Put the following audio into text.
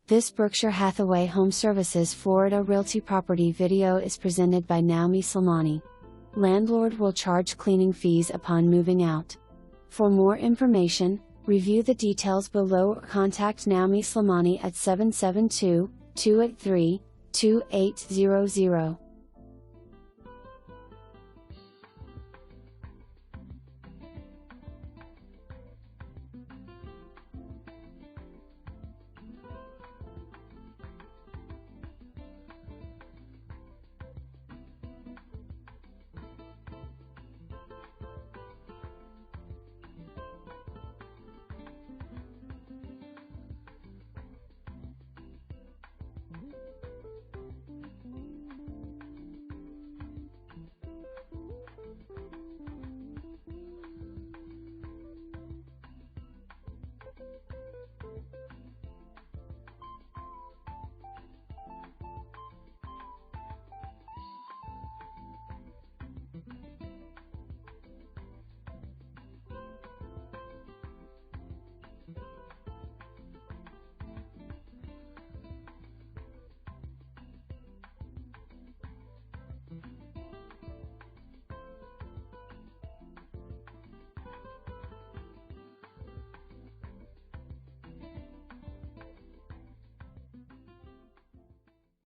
This Berkshire Hathaway HomeServices Florida Realty property video is presented by Naoumi Slimani. Landlord will charge cleaning fees upon moving out. For more information, review the details below or contact Naoumi Slimani at 772-283-2800.